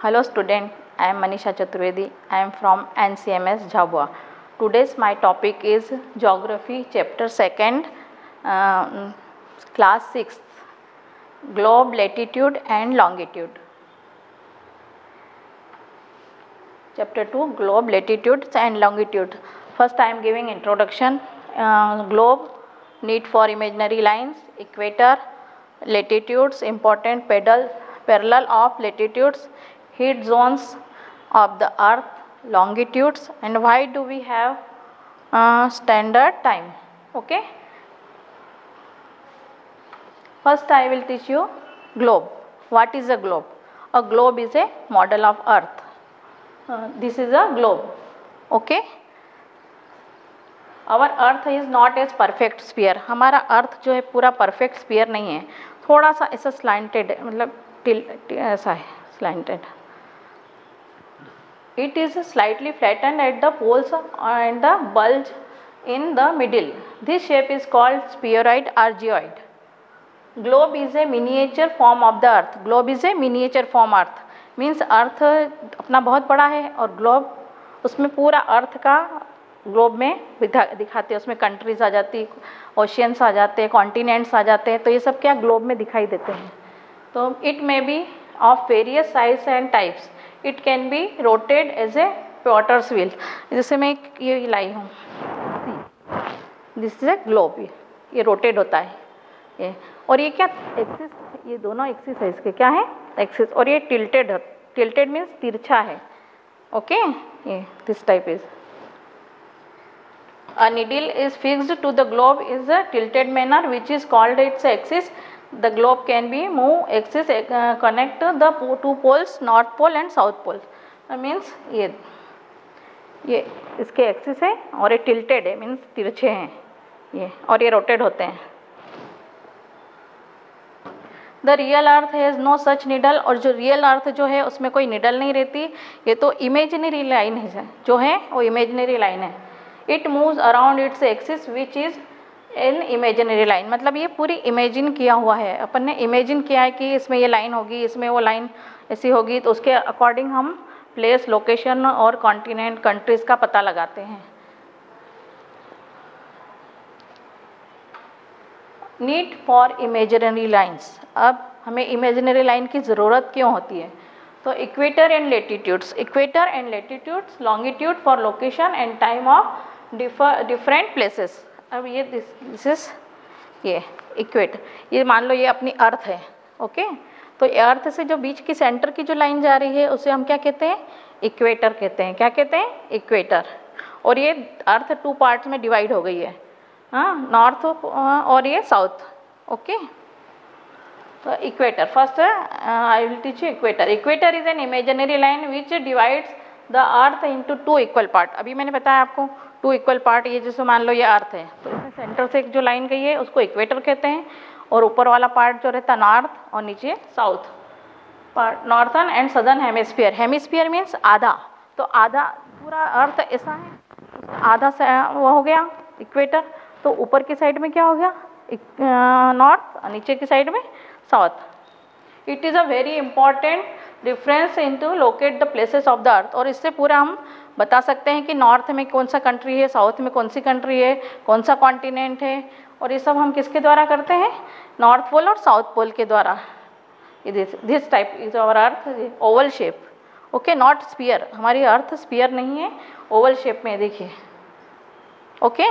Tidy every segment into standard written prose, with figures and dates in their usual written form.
Hello student, I am Manisha Chaturvedi. I am from NCMS Jhabua. Today's my topic is Geography chapter 2nd, class 6th, globe latitude and longitude. Chapter 2, globe latitude and longitude. First I am giving introduction. Globe, need for imaginary lines, equator, latitudes, important parallel of latitudes, heat zones of the earth, longitudes, and why do we have standard time. Okay. First I will teach you globe. What is a globe? A globe is a model of earth. This is a globe. Okay. Our earth is not as perfect sphere. हमारा earth जो है पूरा perfect sphere नहीं है, थोड़ा सा ऐसा slanted है, मतलब ऐसा है slanted. It is slightly flattened at the poles and the bulge in the middle. This shape is called spheroid और geoid. Globe is a miniature form of the earth. Globe is a miniature form earth means earth अपना बहुत बड़ा है और globe उसमें पूरा अर्थ का globe में दिखाते हैं. उसमें कंट्रीज आ जाती, ओशियंस आ जाते हैं, कॉन्टिनेंट्स आ जाते हैं, तो ये सब क्या ग्लोब में दिखाई देते हैं. तो it may be of various size and types. It can be rotated as a potter's wheel. जैसे मैं ये लाई हूँ, दिस इज ए ग्लोब. ये रोटेट होता है ये. और ये क्या एक्सिस, ये दोनों एक्सिस है इसके, क्या है एक्सिस. और ये टिल्टेड, टिल्टेड मीन्स तिरछा है. ओके. ये this type is. A needle is fixed to the globe is a tilted manner which is called its axis. The globe can be move axis connect the two poles, north pole and south pole. Means ये इसके axis है और ये tilted है means तिरछे हैं ये, और ये रोटेट होते हैं. The real earth has no such needle. और जो रियल अर्थ जो है उसमें कोई निडल नहीं रहती. ये तो इमेजिनरी लाइन है, जो है वो इमेजिनरी लाइन है. It moves around its axis which is in imaginary line. मतलब ये पूरी इमेजिन किया हुआ है, अपन ने इमेजिन किया है कि इसमें ये लाइन होगी, इसमें वो लाइन ऐसी होगी, तो उसके अकॉर्डिंग हम प्लेस, लोकेशन और कॉन्टिनेंट, कंट्रीज़ का पता लगाते हैं. Need for imaginary lines. अब हमें इमेजिनरी लाइन की ज़रूरत क्यों होती है? तो equator and latitudes. Equator and latitudes, longitude for location and time of different places. अब ये दिस इज ये इक्वेटर. ये मान लो ये अपनी अर्थ है. ओके. तो अर्थ से जो बीच की सेंटर की जो लाइन जा रही है उसे हम क्या कहते हैं? इक्वेटर कहते हैं. क्या कहते हैं? इक्वेटर. और ये अर्थ 2 पार्ट्स में डिवाइड हो गई है, हाँ, नॉर्थ और ये साउथ. ओके. तो equator first I will teach you equator. Equator is an imaginary line which divides the earth into 2 equal part. अभी मैंने बताया आपको 2 इक्वल पार्ट. ये जैसे मान लो ये अर्थ है, तो इसमें सेंटर से जो लाइन गई है उसको इक्वेटर कहते हैं. और ऊपर वाला पार्ट जो रहता है नॉर्थ और नीचे south part, northern and southern hemisphere. Hemisphere means आधा. तो आधा पूरा अर्थ ऐसा है, आधा से वो हो गया इक्वेटर. तो ऊपर की साइड में क्या हो गया? नॉर्थ, नीचे की साइड में south. It is a very important difference in to locate the places of the earth. और इससे पूरा हम बता सकते हैं कि नॉर्थ में कौन सा कंट्री है, साउथ में कौन सी कंट्री है, कौन सा कॉन्टिनेंट है. और ये सब हम किसके द्वारा करते हैं? नॉर्थ पोल और साउथ पोल के द्वारा. This type is our earth, oval shape. Okay. Not sphere. हमारी अर्थ स्फीयर नहीं है, ओवल शेप में देखिए. Okay.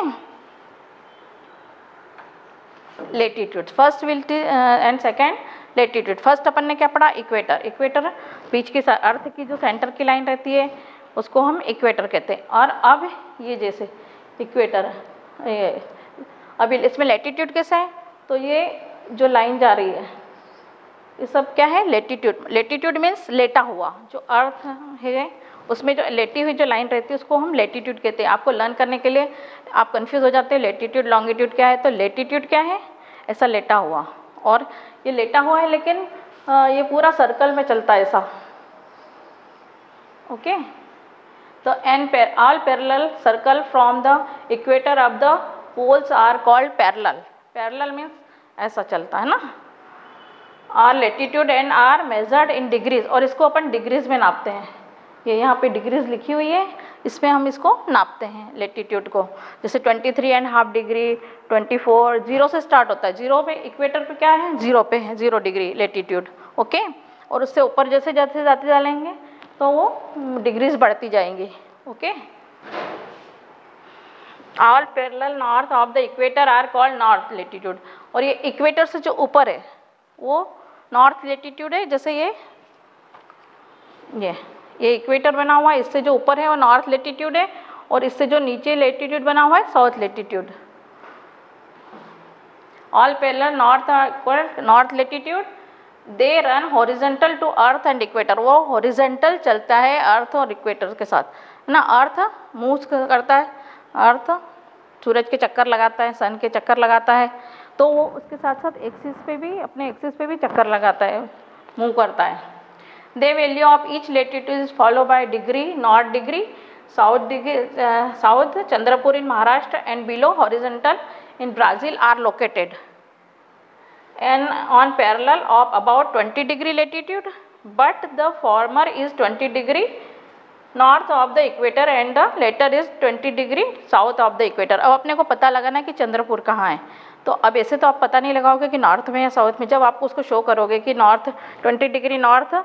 Latitude first will and second latitude. First अपन ने क्या पढ़ा? इक्वेटर. इक्वेटर बीच की अर्थ की जो सेंटर की लाइन रहती है उसको हम इक्वेटर कहते हैं. और अब ये जैसे इक्वेटर है, अभी इसमें लेटीट्यूड कैसा है? तो ये जो लाइन जा रही है ये सब क्या है? लेटीट्यूड. लेटीट्यूड मीन्स लेटा हुआ. जो अर्थ है उसमें जो लेटी हुई जो लाइन रहती है उसको हम लेटीट्यूड कहते हैं. आपको लर्न करने के लिए आप कंफ्यूज हो जाते हैं लेटीट्यूड लॉन्गिट्यूड क्या है. तो लेटीट्यूड क्या है? ऐसा लेटा हुआ. और ये लेटा हुआ है लेकिन ये पूरा सर्कल में चलता है ऐसा. ओके. तो all parallel circle from the equator of the poles are called parallel. Parallel means ऐसा चलता है ना. Are latitude and are measured in degrees, और इसको अपन डिग्रीज में नापते हैं। ये यहाँ पे डिग्रीज लिखी हुई है, इसमें हम इसको नापते हैं लेटीट्यूड को। जैसे 23.5 डिग्री, 24, जीरो से स्टार्ट होता है। जीरो पे इक्वेटर पे क्या है, जीरो पे है, 0 डिग्री लेटीट्यूड। ओके, और उससे ऊपर जैसे जैसे जाते चलेंगे तो वो डिग्रीज बढ़ती जाएंगी। Okay, all parallel north of the equator are called north latitude. और ये इक्वेटर से जो ऊपर है वो नॉर्थ लेटीट्यूड है। जैसे ये इक्वेटर बना हुआ है, इससे जो ऊपर है वो नॉर्थ लेटीट्यूड है, और इससे जो नीचे लेटीट्यूड बना हुआ है south latitude. All parallel north latitude, they run horizontal to earth and equator. वो हॉरिजेंटल चलता है अर्थ और इक्वेटर के साथ, है ना। अर्थ मूव करता है, अर्थ सूरज के चक्कर लगाता है, सन के चक्कर लगाता है, तो वो उसके साथ साथ एक्सिस पे भी, अपने एक्सिस पे भी चक्कर लगाता है, मूव करता है। The value of each latitude is followed by degree, north degree, south degree, south Chandrapur in Maharashtra and below horizontal in Brazil are located and on parallel of about 20 degree latitude, but the former is 20 degree north of the equator and the latter is 20 degree south of the equator। अब अपने को पता लगाना कि चंद्रपुर कहाँ है। तो अब ऐसे तो आप पता नहीं लगाओगे कि नॉर्थ में या साउथ में, जब आपको उसको शो करोगे कि north 20 degree north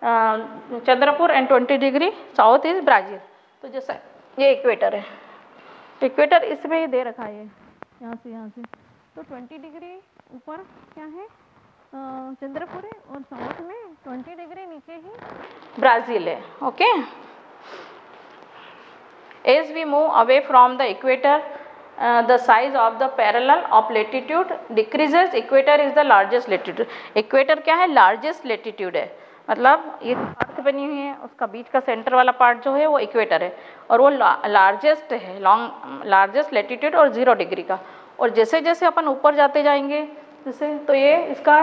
Chandrapur and 20 degree south is Brazil. तो जैसा ये इक्वेटर है, इक्वेटर इसमें ही दे रखा है, यहाँ से तो 20 डिग्री ऊपर क्या है, चंद्रपुर है, और साउथ में 20 डिग्री नीचे ही ब्राज़ील है। Okay, as we move away from the equator the size of the parallel of latitude decreases, equator is the largest latitude। Equator क्या है, लार्जेस्ट लेटीट्यूड है, मतलब ये अर्थ बनी हुई है, उसका बीच का सेंटर वाला पार्ट जो है वो इक्वेटर है, और वो लार्जेस्ट है, लार्जेस्ट लेटीट्यूड और 0 डिग्री का। और जैसे जैसे अपन ऊपर जाते जाएंगे जैसे, तो ये इसका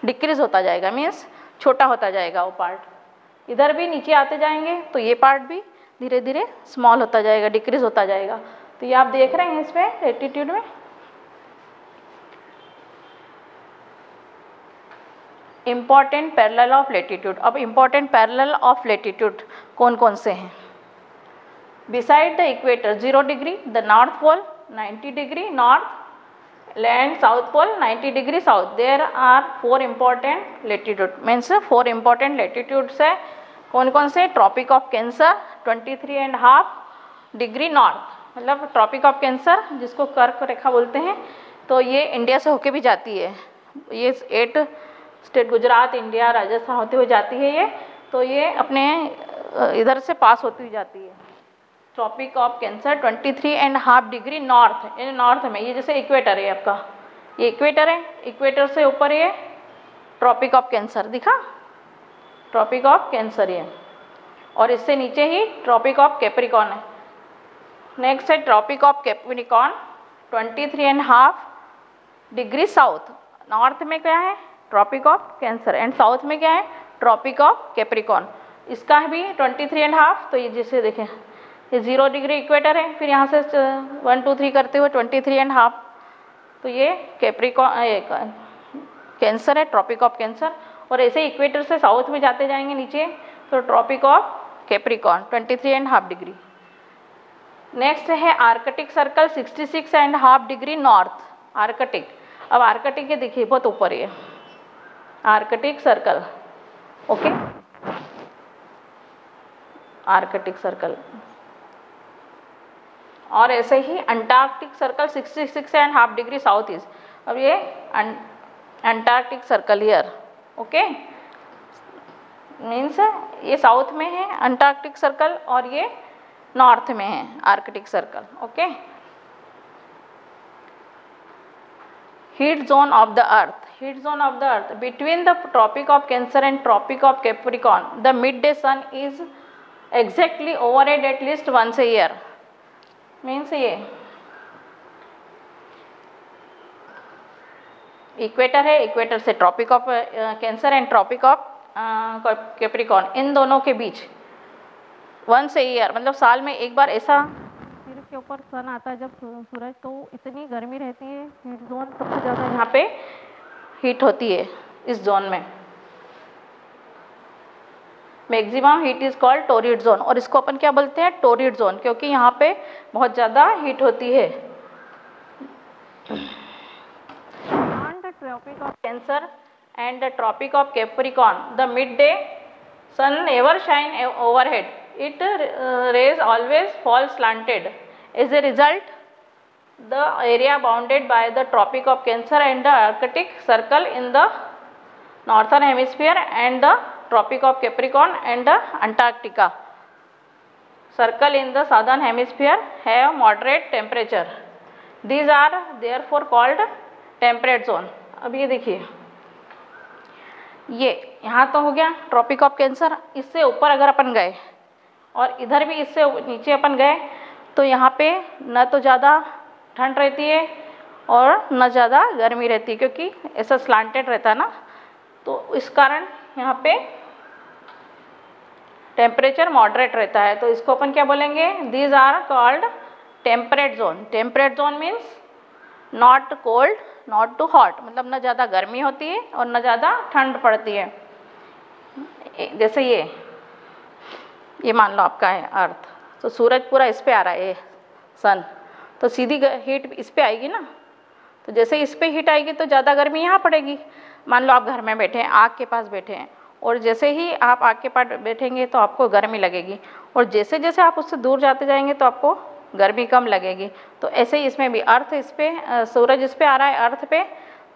डिक्रीज होता जाएगा, मीन्स छोटा होता जाएगा वो पार्ट। इधर भी नीचे आते जाएंगे तो ये पार्ट भी धीरे धीरे स्मॉल होता जाएगा, डिक्रीज होता जाएगा। तो ये आप देख रहे हैं इसमें लेटीट्यूड में। Important parallel of latitude. अब इम्पॉर्टेंट पैरेलल ऑफ लेटीट्यूड कौन कौन से हैं? Beside the equator 0 degree, the north pole 90 degree north, and south pole 90 degree south. There are 4 important latitude, means 4 important latitudes है। कौन कौन से? Tropic of Cancer 23.5 degree north, मतलब ट्रॉपिक ऑफ कैंसर जिसको कर्क रेखा बोलते हैं, तो ये इंडिया से होके भी जाती है। ये 8 स्टेट, गुजरात, इंडिया, राजस्थान होते हुए जाती है ये, तो ये अपने इधर से पास होती हुई जाती है। Tropic of Cancer 23.5 degree north, ये नॉर्थ में, ये जैसे इक्वेटर है आपका, ये इक्वेटर है, इक्वेटर से ऊपर ये ट्रॉपिक ऑफ कैंसर दिखा, ट्रॉपिक ऑफ कैंसर ये, और इससे नीचे ही ट्रॉपिक ऑफ कैप्रिकॉर्न है। नेक्स्ट है Tropic of Capricorn 23.5 degree south. North में क्या है? Tropic of Cancer, and south में क्या है? Tropic of Capricorn. इसका भी 23.5, तो ये जैसे देखें ये 0 डिग्री इक्वेटर है, फिर यहाँ से 1 2 3 करते हुए 23.5, तो ये कैप्रिकॉर्न कैंसर है, ट्रॉपिक ऑफ कैंसर। और ऐसे इक्वेटर से साउथ में जाते जाएंगे नीचे तो tropic of Capricorn 23.5 degree. Next है Arctic circle 66.5 degree north, Arctic. अब आर्कटिक के देखिए बहुत ऊपर है Arctic circle, okay, Arctic circle. और ऐसे ही Antarctic circle 66.5 degree south east. अब ये Antarctic circle year, okay, means ये साउथ में है अंटार्कटिक सर्कल और ये नॉर्थ में है Arctic circle, okay. Heat zone of the earth, heat zone of the earth between the tropic of Cancer and tropic of Capricorn the midday sun is exactly overhead at least once a year. Means ये equator है, equator से tropic of Cancer and tropic of Capricorn, इन दोनों के बीच once a year, मतलब साल में एक बार ऐसा सिर के ऊपर सन आता है जब सूरज, तो इतनी गर्मी रहती है, हीट जोन सबसे ज़्यादा यहाँ पे हीट होती है, इस जोन में। Maximum heat is called torrid zone, और इसको अपन क्या बोलते हैं, टोरिड जोन, क्योंकि यहाँ पे बहुत ज़्यादा हीट होती है। On the Tropic of Cancer and the Tropic of Capricorn, the midday sun never shine overhead. It rays always fall slanted. As a result, the area bounded by the Tropic of Cancer and the Arctic Circle in the northern hemisphere and the Tropic of Capricorn and the Antarctica Circle in the southern hemisphere have moderate temperature. These are therefore called temperate zone. अब ये देखिए, ये यहाँ तो हो गया tropic of cancer. इससे ऊपर अगर अपन गए और इधर भी इससे नीचे अपन गए तो यहाँ पे न तो ज़्यादा ठंड रहती है और न ज़्यादा गर्मी रहती है, क्योंकि ऐसा स्लांटेड रहता है ना, तो इस कारण यहाँ पे टेम्परेचर मॉडरेट रहता है। तो इसको अपन क्या बोलेंगे, these are called temperate zone. Temperate zone means not cold not too hot, मतलब न ज़्यादा गर्मी होती है और न ज़्यादा ठंड पड़ती है। जैसे ये मान लो आपका है अर्थ, तो सूरज पूरा इस पे आ रहा है, सन, तो सीधी हीट इस पे आएगी ना, तो जैसे इस पे हीट आएगी तो ज़्यादा गर्मी यहाँ पड़ेगी। मान लो आप घर में बैठे हैं, आग के पास बैठे हैं, और जैसे ही आप आग के पास बैठेंगे तो आपको गर्मी लगेगी, और जैसे जैसे आप उससे दूर जाते जाएंगे तो आपको गर्मी कम लगेगी। तो ऐसे ही इसमें भी अर्थ इस पे, सूरज इस पे आ रहा है अर्थ पे,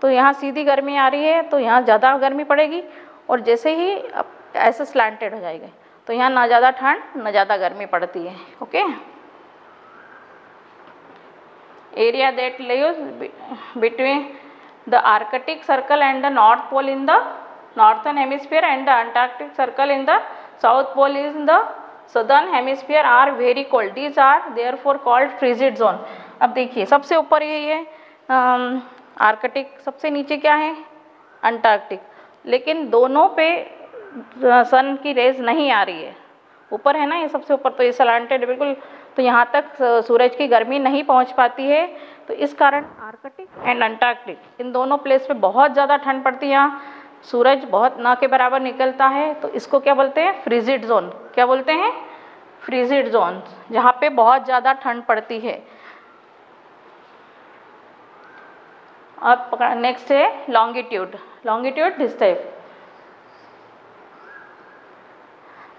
तो यहाँ सीधी गर्मी आ रही है तो यहाँ ज़्यादा गर्मी पड़ेगी, और जैसे ही ऐसे स्लैंटेड हो जाएगी तो यहाँ ना ज़्यादा ठंड ना ज़्यादा गर्मी पड़ती है। Okay, area that lives between the Arctic circle and the north pole in the northern hemisphere and the Antarctic circle in the south pole is in the southern hemisphere are very cold. These are therefore called frigid zone. अब देखिए, सबसे ऊपर ये है Arctic, सबसे नीचे क्या है अंटार्कटिक, लेकिन दोनों पे सन की रेज नहीं आ रही है। ऊपर है ना ये सबसे ऊपर, तो ये सलांटेड बिल्कुल, तो यहाँ तक सूरज की गर्मी नहीं पहुँच पाती है। तो इस कारण आर्कटिक एंड अंटार्कटिक इन दोनों प्लेस पे बहुत ज़्यादा ठंड पड़ती है, यहाँ सूरज बहुत ना के बराबर निकलता है, तो इसको क्या बोलते हैं, फ्रीजिड जोन। क्या बोलते हैं, फ्रीजिड जोन, जहाँ पे बहुत ज़्यादा ठंड पड़ती है। अब नेक्स्ट है लॉन्गिट्यूड। लॉन्गिट्यूड दिस टाइप,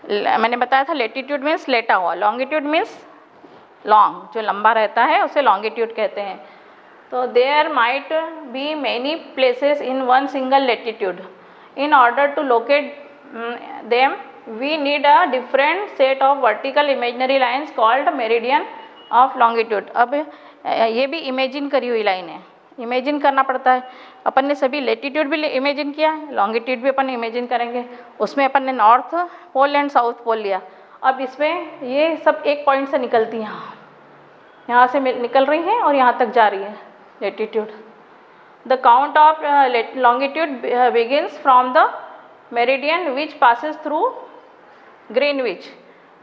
मैंने बताया था लेटीट्यूड मीन्स लेटा हुआ, लॉन्गिट्यूड मीन्स लॉन्ग, जो लंबा रहता है उसे लॉन्गिट्यूड कहते हैं। तो there might be many places in one single latitude. In order to locate them we need a different set of vertical imaginary lines called meridian of longitude. अब ये भी इमेजिन करी हुई लाइन है, इमेजिन करना पड़ता है। अपन ने सभी लेटीट्यूड भी इमेजिन किया, लॉन्गिट्यूड भी अपन इमेजिन करेंगे। उसमें अपन ने north pole and south pole लिया। अब इसमें ये सब एक पॉइंट से निकलती हैं, यहाँ से निकल रही हैं और यहाँ तक जा रही है latitude. The count of longitude begins from the meridian which passes through Greenwich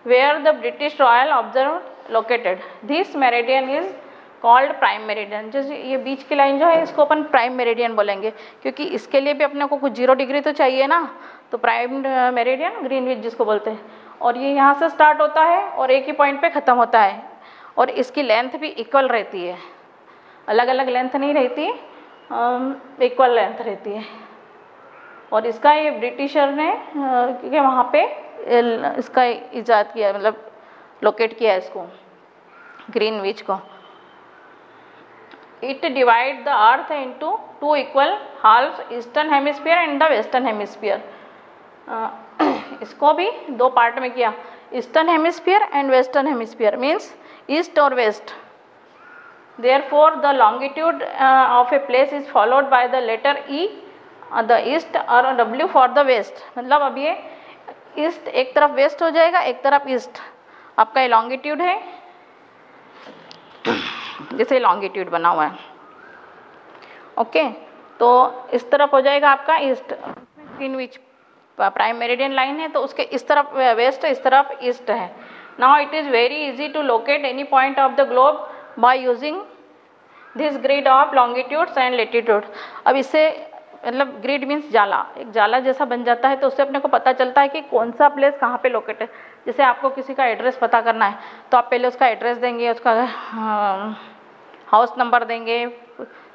where the British Royal observe located. This meridian is called prime meridian. जैसे ये बीच की लाइन जो है इसको अपन प्राइम मेरिडियन बोलेंगे, क्योंकि इसके लिए भी अपने को कुछ 0 डिग्री तो चाहिए ना, तो प्राइम मेरिडियन ग्रीनविच जिसको बोलते हैं। और ये यहाँ से स्टार्ट होता है और एक ही पॉइंट पे ख़त्म होता है, और इसकी लेंथ भी इक्वल रहती है, अलग अलग लेंथ नहीं रहती, इक्वल लेंथ रहती है। और इसका ये ब्रिटिशर ने क्योंकि वहाँ पे इसका इजाद किया, मतलब लोकेट किया इसको, ग्रीनविच को। It divide the earth into 2 equal halves, eastern hemisphere and the western hemisphere. इसको भी 2 पार्ट में किया, eastern hemisphere and western hemisphere, means east और waste. Therefore the longitude of a place is followed by the letter E, the east, और W for the west। मतलब अब ये east एक तरफ वेस्ट हो जाएगा, एक तरफ ईस्ट। आपका ये लॉन्गिट्यूड है, जैसे लॉन्गिट्यूड बना हुआ है, ओके। तो इस तरफ हो जाएगा आपका east, Greenwich prime meridian line है, तो उसके इस तरफ वेस्ट, इस तरफ ईस्ट है। Now it is very easy to locate any point of the globe by using this grid of longitudes and latitude. अब इससे मतलब ग्रिड मीन्स जाला, एक जाला जैसा बन जाता है, तो उससे अपने को पता चलता है कि कौन सा प्लेस कहाँ पे लोकेट है। जैसे आपको किसी का एड्रेस पता करना है तो आप पहले उसका एड्रेस देंगे, उसका हाउस नंबर देंगे,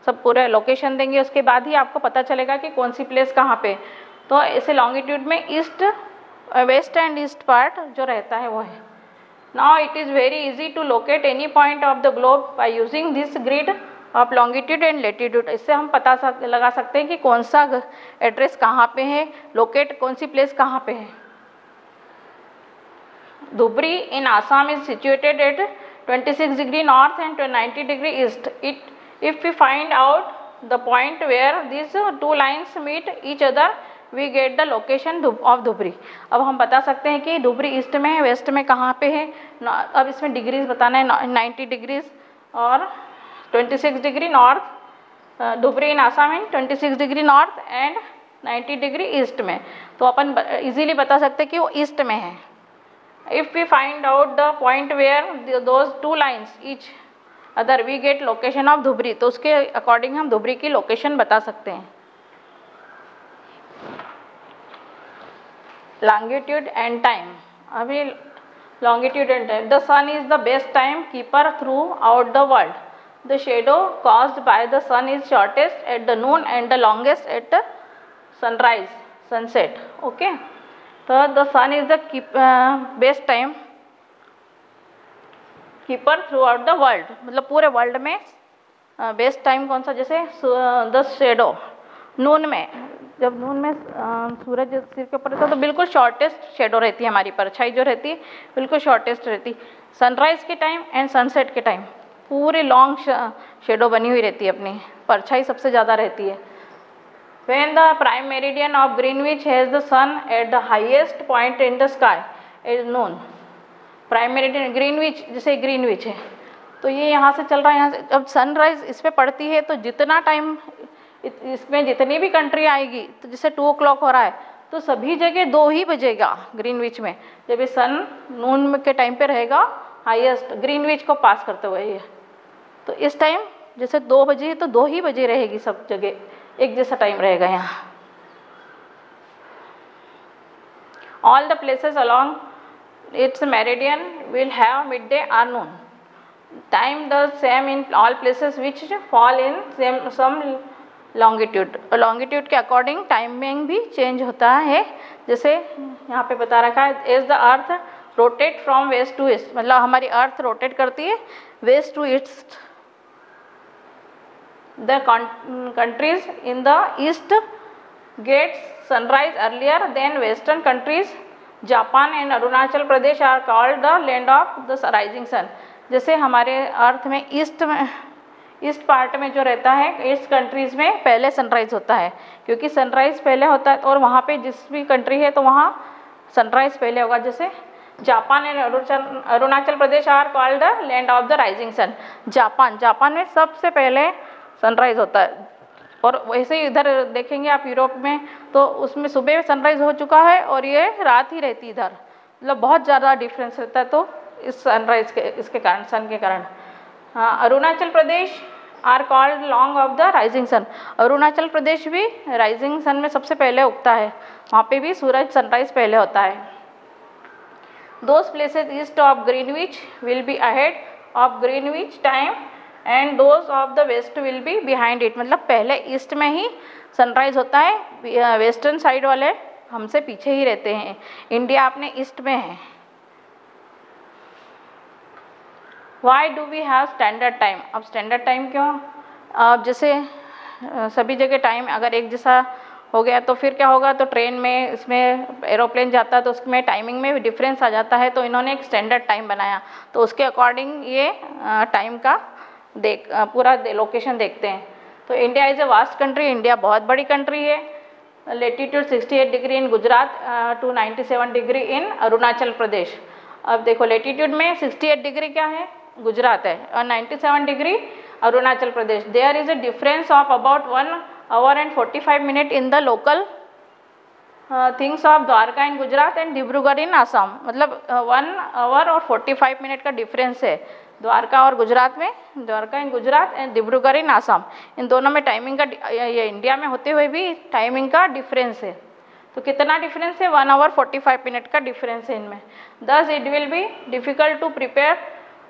सब पूरे लोकेशन देंगे, उसके बाद ही आपको पता चलेगा कि कौन सी प्लेस कहाँ पे। तो ऐसे लॉन्गिट्यूड में east, west and east part जो रहता है वो है। Now it is very easy to locate any point of the globe by using this grid of longitude and latitude. इससे हम पता लगा सकते हैं कि कौन सा एड्रेस कहाँ पे है, लोकेट कौन सी प्लेस कहाँ पे है। Dhubri in Assam is situated at 26 degree north and 90 degree east. If we find out the point where these two lines meet each other, we get the location of Dhubri. अब हम बता सकते हैं कि धुबरी ईस्ट में है, वेस्ट में कहाँ पे है। अब इसमें डिग्रीज बताना है, 90 डिग्रीज और 26 degree north. Dhubri in Assam in 26 degree north and 90 degree east में। तो अपन इजीली बता सकते हैं कि वो ईस्ट में है। If we find out the point where those two lines each other we get location of Dhubri, तो उसके अकॉर्डिंग हम धुबरी की लोकेशन बता सकते हैं। लॉन्गिट्यूड एंड टाइम, अभी longitude and time. The sun is the best time keeper throughout the world. The shadow caused by the sun is shortest at the noon and the longest at sunrise sunset. Okay, तो the sun is the best time keeper throughout the world, मतलब पूरे world में best time कौन सा। जैसे the shadow, नून में, जब नून में सूरज सिर के ऊपर रहता है तो बिल्कुल शॉर्टेस्ट शेडो रहती है, हमारी परछाई जो रहती है बिल्कुल शॉर्टेस्ट रहती। सनराइज के टाइम एंड सनसेट के टाइम पूरी लॉन्ग शेडो बनी हुई रहती है, अपनी परछाई सबसे ज़्यादा रहती है। When the prime meridian of Greenwich has the sun at the highest point in the sky is noon। Prime meridian Greenwich, जैसे ग्रीनविच है तो ये यहाँ से चल रहा है, यहाँ से अब सनराइज इस पे पड़ती है तो जितना टाइम इसमें जितनी भी कंट्री आएगी, तो जैसे 2 o'clock हो रहा है तो सभी जगह 2 ही बजेगा ग्रीनविच में, जब ये सन नून के टाइम पे रहेगा हाईएस्ट ग्रीनविच को पास करते हुए ये, तो इस टाइम जैसे 2 बजे है तो 2 ही बजे रहेगी, सब जगह एक जैसा टाइम रहेगा यहाँ। All the places along its meridian will have midday or noon time, the same in all places which fall in some longitude। longitude के अकॉर्डिंग टाइमिंग भी चेंज होता है, जैसे यहाँ पे बता रखा है as the earth rotate from west to east, मतलब हमारी अर्थ रोटेट करती है west to east. The countries in the east gets sunrise earlier than western countries. Japan and Arunachal Pradesh are called the land of the rising sun. जैसे हमारे अर्थ में east part में जो रहता है, ईस्ट कंट्रीज़ में पहले सनराइज़ होता है, क्योंकि सनराइज़ पहले होता है और वहाँ पे जिस भी कंट्री है तो वहाँ सनराइज़ पहले होगा। जैसे Japan and Arunachal Pradesh are called the land of the rising sun. Japan में सबसे पहले सनराइज़ होता है, और वैसे ही इधर देखेंगे आप यूरोप में तो उसमें सुबह सनराइज हो चुका है और ये रात ही रहती इधर, मतलब बहुत ज़्यादा डिफरेंस रहता है। तो इस सनराइज के इसके कारण, सन के कारण। हाँ, Arunachal Pradesh are called land of the rising sun. Arunachal Pradesh भी राइजिंग सन में सबसे पहले उगता है, वहाँ पे भी सूरज सनराइज पहले होता है। Those places east of Greenwich will be ahead of Greenwich time and those of the west will be behind it, मतलब पहले ईस्ट में ही सनराइज होता है, वेस्टर्न साइड वाले हमसे पीछे ही रहते हैं। इंडिया अपने ईस्ट में है। Why do we have standard time. अब स्टैंडर्ड टाइम क्यों, अब जैसे सभी जगह टाइम अगर एक जैसा हो गया तो फिर क्या होगा, तो ट्रेन में इसमें एरोप्लेन जाता है तो उसमें टाइमिंग में डिफरेंस आ जाता है, तो इन्होंने एक स्टैंडर्ड टाइम बनाया, तो उसके अकॉर्डिंग ये टाइम का पूरा लोकेशन देखते हैं। तो India is a vast country, India बहुत बड़ी कंट्री है। Latitude 68 degree in Gujarat to 97 degree in Arunachal Pradesh. अब देखो लेटीट्यूड में 68 डिग्री क्या है, गुजरात है, और 97 degree Arunachal Pradesh. There is a difference of about 1 hour and 45 minutes in the local things of Dwarka in Gujarat and Dibrugarh in Assam, मतलब 1 hour और 45 minutes का डिफरेंस है द्वारका और गुजरात में, Dwarka in Gujarat and Dibrugarh in Assam, इन दोनों में टाइमिंग का ये इंडिया में होते हुए भी टाइमिंग का डिफरेंस है। तो कितना डिफरेंस है? 1 आवर 45 मिनट का डिफरेंस है इनमें। Thus it will be difficult to prepare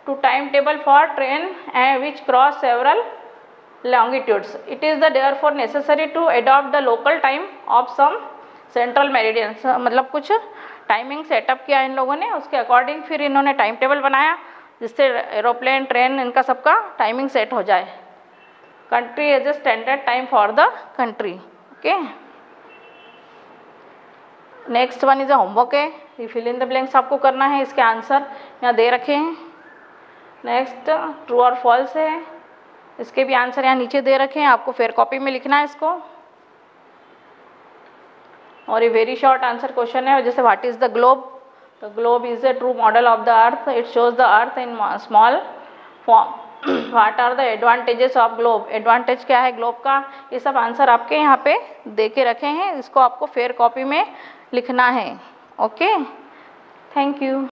to time table for train which cross several longitudes. It is the therefore necessary to adopt the local time of some central meridians. मतलब कुछ timing setup किया इन लोगों ने, उसके according फिर इन्होंने time table बनाया जिससे एरोप्लेन, ट्रेन, इनका सबका टाइमिंग सेट हो जाए। Country as a standard time for the country. Okay, next one is a homework है, ये फिल इन द ब्लैंक्स आपको करना है, इसके आंसर यहाँ दे रखे हैं। नेक्स्ट ट्रू और फॉल्स है, इसके भी आंसर यहाँ नीचे दे रखे हैं, आपको फेयर कॉपी में लिखना है इसको। और ये वेरी शॉर्ट आंसर क्वेश्चन है, जैसे व्हाट इज द ग्लोब? तो globe is a true model of the earth, it shows the earth in small form. What are the advantages of globe? Advantage क्या है ग्लोब का? ये सब answer आपके यहाँ पे दे के रखे हैं, इसको आपको फेयर कॉपी में लिखना है। Okay, thank you.